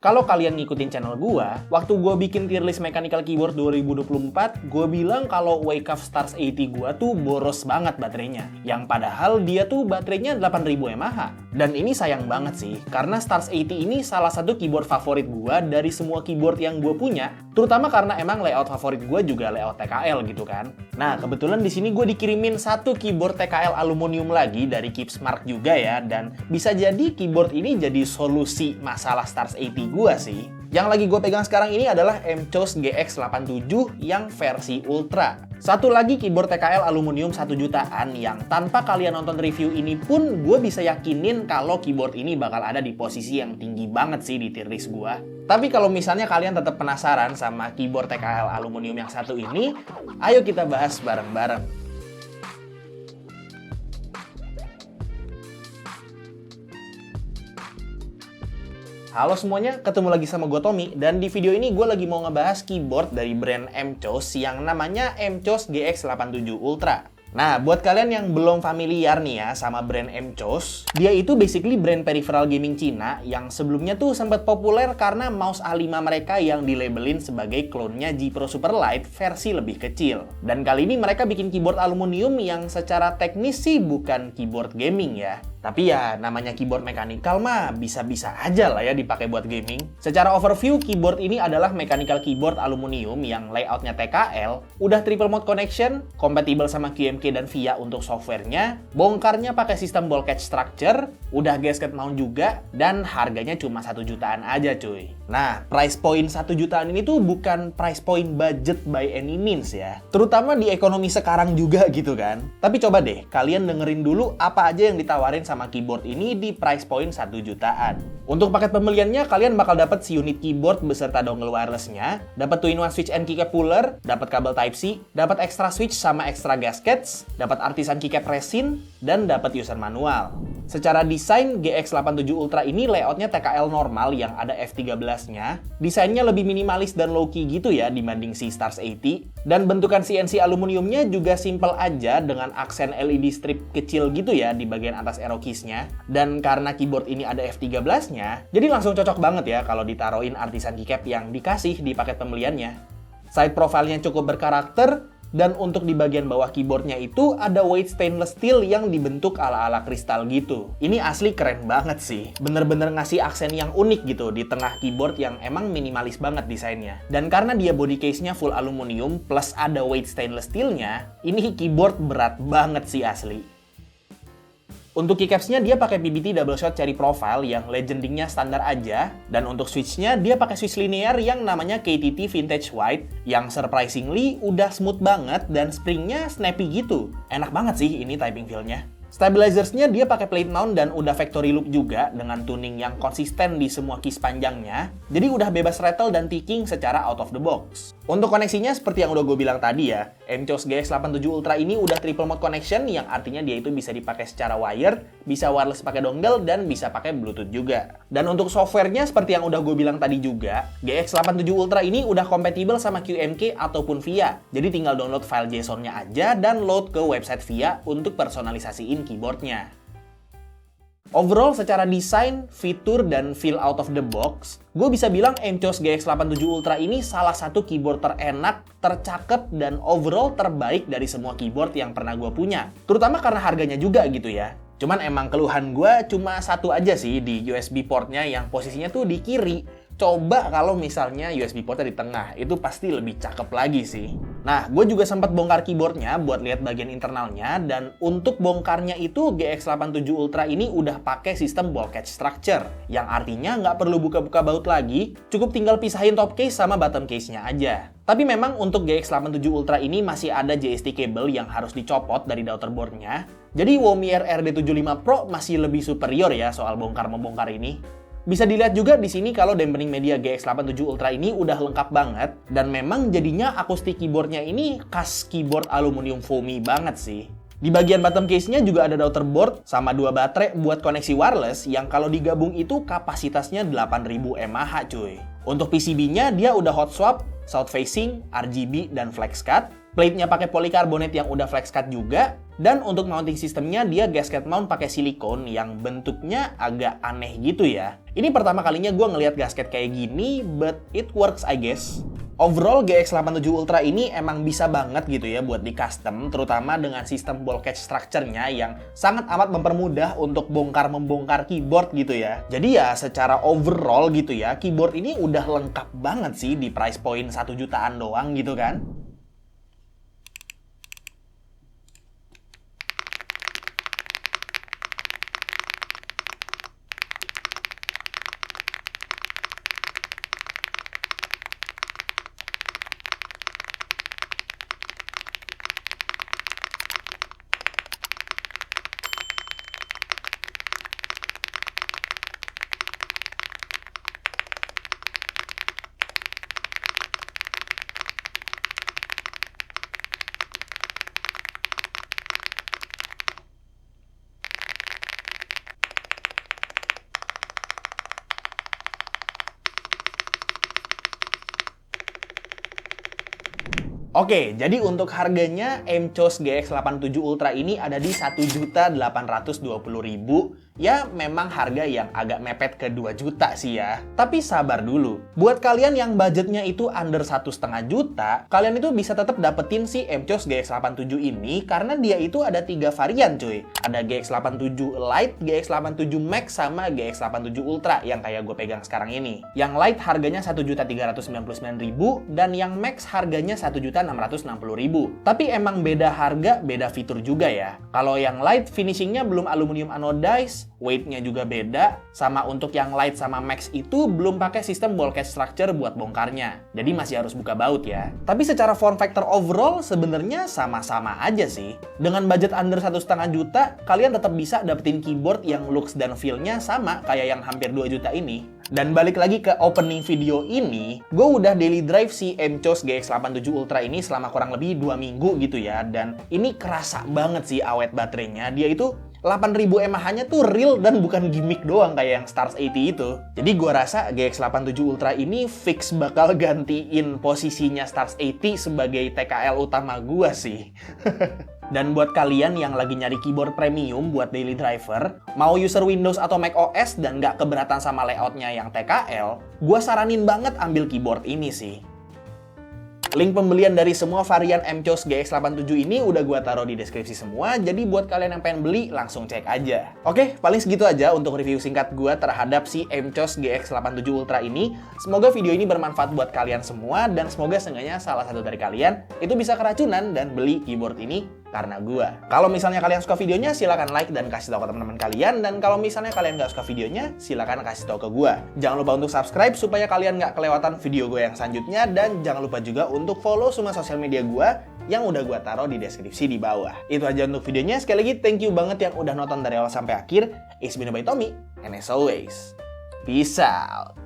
Kalau kalian ngikutin channel gua, waktu gua bikin tier list mechanical keyboard 2024, gua bilang kalau Wacom Stars 80 gua tuh boros banget baterainya. Yang padahal dia tuh baterainya 8000 mAh. Dan ini sayang banget sih, karena Stars 80 ini salah satu keyboard favorit gua dari semua keyboard yang gua punya, terutama karena emang layout favorit gua juga layout TKL gitu kan. Nah, kebetulan di sini gua dikirimin satu keyboard TKL aluminium lagi dari Keepsmart juga ya, dan bisa jadi keyboard ini jadi solusi masalah Stars 80 gua sih. Yang lagi gue pegang sekarang ini adalah MCOS GX87 yang versi Ultra. Satu lagi keyboard TKL aluminium 1 jutaan yang tanpa kalian nonton review ini pun gue bisa yakinin kalau keyboard ini bakal ada di posisi yang tinggi banget sih di tier list gue. Tapi kalau misalnya kalian tetap penasaran sama keyboard TKL aluminium yang satu ini, ayo kita bahas bareng-bareng. Halo semuanya, ketemu lagi sama gue Tommy, dan di video ini gue lagi mau ngebahas keyboard dari brand MCOS yang namanya MCOS GX87 Ultra. Nah, buat kalian yang belum familiar nih ya sama brand MCOS, dia itu basically brand peripheral gaming Cina yang sebelumnya tuh sempat populer karena mouse A5 mereka yang dilabelin sebagai klonnya G Pro Superlight versi lebih kecil. Dan kali ini mereka bikin keyboard aluminium yang secara teknis sih bukan keyboard gaming ya. Tapi ya, namanya keyboard mechanical mah bisa-bisa aja lah ya dipakai buat gaming. Secara overview, keyboard ini adalah mechanical keyboard aluminium yang layoutnya TKL, udah triple mode connection, kompatibel sama QMK dan VIA untuk softwarenya, bongkarnya pakai sistem ball catch structure, udah gasket mount juga, dan harganya cuma 1 jutaan aja cuy. Nah, price point 1 jutaan ini tuh bukan price point budget by any means ya. Terutama di ekonomi sekarang juga gitu kan. Tapi coba deh, kalian dengerin dulu apa aja yang ditawarin sama keyboard ini di price point 1 jutaan. Untuk paket pembeliannya, kalian bakal dapat si unit keyboard beserta dongle wirelessnya, dapat 2-in-1 switch and keycap puller, dapat kabel Type-C, dapat extra switch sama extra gaskets, dapat artisan keycap resin, dan dapat user manual. Secara desain, GX87 Ultra ini layoutnya TKL normal yang ada F13-nya. Desainnya lebih minimalis dan low-key gitu ya dibanding si Stars 80. Dan bentukan CNC aluminiumnya juga simple aja dengan aksen LED strip kecil gitu ya di bagian atas arrow keys-nya. Dan karena keyboard ini ada F13-nya, jadi langsung cocok banget ya kalau ditaruhin artisan keycap yang dikasih di paket pembeliannya. Side profile-nya cukup berkarakter. Dan untuk di bagian bawah keyboardnya itu ada weight stainless steel yang dibentuk ala-ala kristal gitu. Ini asli keren banget sih. Bener-bener ngasih aksen yang unik gitu di tengah keyboard yang emang minimalis banget desainnya. Dan karena dia body case-nya full aluminium plus ada weight stainless steel-nya, ini keyboard berat banget sih asli. Untuk keycaps-nya dia pakai PBT double shot cherry profile yang legendingnya standar aja. Dan untuk switch-nya dia pakai switch linear yang namanya KTT Vintage White yang surprisingly udah smooth banget dan spring-nya snappy gitu. Enak banget sih ini typing feel-nya. Stabilizers-nya dia pakai plate mount dan udah factory loop juga dengan tuning yang konsisten di semua keys panjangnya. Jadi udah bebas rattle dan ticking secara out of the box. Untuk koneksinya seperti yang udah gue bilang tadi ya, MCOS GX87 Ultra ini udah triple mode connection yang artinya dia itu bisa dipakai secara wired, bisa wireless pakai dongle, dan bisa pakai Bluetooth juga. Dan untuk softwarenya seperti yang udah gue bilang tadi juga, GX87 Ultra ini udah kompatibel sama QMK ataupun VIA. Jadi tinggal download file JSON-nya aja dan load ke website VIA untuk personalisasiin keyboardnya. Overall, secara desain, fitur, dan feel out of the box, gue bisa bilang MCOS GX87 Ultra ini salah satu keyboard terenak, tercakep, dan overall terbaik dari semua keyboard yang pernah gue punya. Terutama karena harganya juga gitu ya. Cuman emang keluhan gue cuma satu aja sih di USB portnya yang posisinya tuh di kiri. Coba kalau misalnya USB portnya di tengah, itu pasti lebih cakep lagi sih. Nah, gue juga sempat bongkar keyboardnya buat lihat bagian internalnya, dan untuk bongkarnya itu GX87 Ultra ini udah pakai sistem ball catch structure, yang artinya nggak perlu buka-buka baut lagi, cukup tinggal pisahin top case sama bottom case-nya aja. Tapi memang untuk GX87 Ultra ini masih ada JST cable yang harus dicopot dari daughterboard-nya, jadi Womier RD75 Pro masih lebih superior ya soal bongkar-membongkar ini. Bisa dilihat juga di sini kalau dampening media GX87 Ultra ini udah lengkap banget, dan memang jadinya akustik keyboardnya ini khas keyboard aluminium foamy banget sih. Di bagian bottom case-nya juga ada daughterboard sama 2 baterai buat koneksi wireless yang kalau digabung itu kapasitasnya 8000 mAh cuy. Untuk PCB-nya dia udah hot swap, south facing, RGB, dan flex cut. Plate-nya pakai polikarbonat yang udah flex cut juga. Dan untuk mounting sistemnya dia gasket mount pakai silikon yang bentuknya agak aneh gitu ya. Ini pertama kalinya gue ngelihat gasket kayak gini, but it works I guess. Overall GX87 Ultra ini emang bisa banget gitu ya buat di custom, terutama dengan sistem ball catch structure-nya yang sangat amat mempermudah untuk bongkar-membongkar keyboard gitu ya. Jadi ya secara overall gitu ya, keyboard ini udah lengkap banget sih di price point 1 jutaan doang gitu kan. Oke, jadi untuk harganya MCOS GX87 Ultra ini ada di 1.820.000. Ya, memang harga yang agak mepet ke 2 juta sih ya. Tapi sabar dulu. Buat kalian yang budgetnya itu under 1,5 juta, kalian itu bisa tetap dapetin si MCOS GX87 ini karena dia itu ada 3 varian cuy. Ada GX87 Lite, GX87 Max, sama GX87 Ultra yang kayak gue pegang sekarang ini. Yang Lite harganya 1.399.000 dan yang Max harganya 1.660.000. Tapi emang beda harga, beda fitur juga ya. Kalau yang Lite finishingnya belum aluminium anodized, weight-nya juga beda, sama untuk yang Lite sama Max itu belum pakai sistem ball catch structure buat bongkarnya. Jadi masih harus buka baut ya. Tapi secara form factor overall sebenarnya sama-sama aja sih. Dengan budget under 1,5 juta, kalian tetap bisa dapetin keyboard yang looks dan feel-nya sama kayak yang hampir 2 juta ini. Dan balik lagi ke opening video ini, gue udah daily drive si MCOS GX87 Ultra ini selama kurang lebih 2 minggu gitu ya. Dan ini kerasa banget sih awet baterainya. Dia itu 8000 mAh-nya tuh real dan bukan gimmick doang kayak yang Stars 80 itu. Jadi gua rasa GX87 Ultra ini fix bakal gantiin posisinya Stars 80 sebagai TKL utama gua sih. Dan buat kalian yang lagi nyari keyboard premium buat daily driver, mau user Windows atau Mac OS dan nggak keberatan sama layoutnya yang TKL, gua saranin banget ambil keyboard ini sih. Link pembelian dari semua varian MCOS GX87 ini udah gua taruh di deskripsi semua, jadi buat kalian yang pengen beli, langsung cek aja. Oke, paling segitu aja untuk review singkat gua terhadap si MCOS GX87 Ultra ini. Semoga video ini bermanfaat buat kalian semua, dan semoga seenggaknya salah satu dari kalian itu bisa keracunan dan beli keyboard ini karena gua. Kalau misalnya kalian suka videonya, silahkan like dan kasih tahu ke teman-teman kalian. Dan kalau misalnya kalian nggak suka videonya, silahkan kasih tahu ke gua. Jangan lupa untuk subscribe supaya kalian nggak kelewatan video gue yang selanjutnya. Dan jangan lupa juga untuk follow semua sosial media gua yang udah gua taruh di deskripsi di bawah. Itu aja untuk videonya. Sekali lagi, thank you banget yang udah nonton dari awal sampai akhir. It's been by Tommy, and as always, peace out.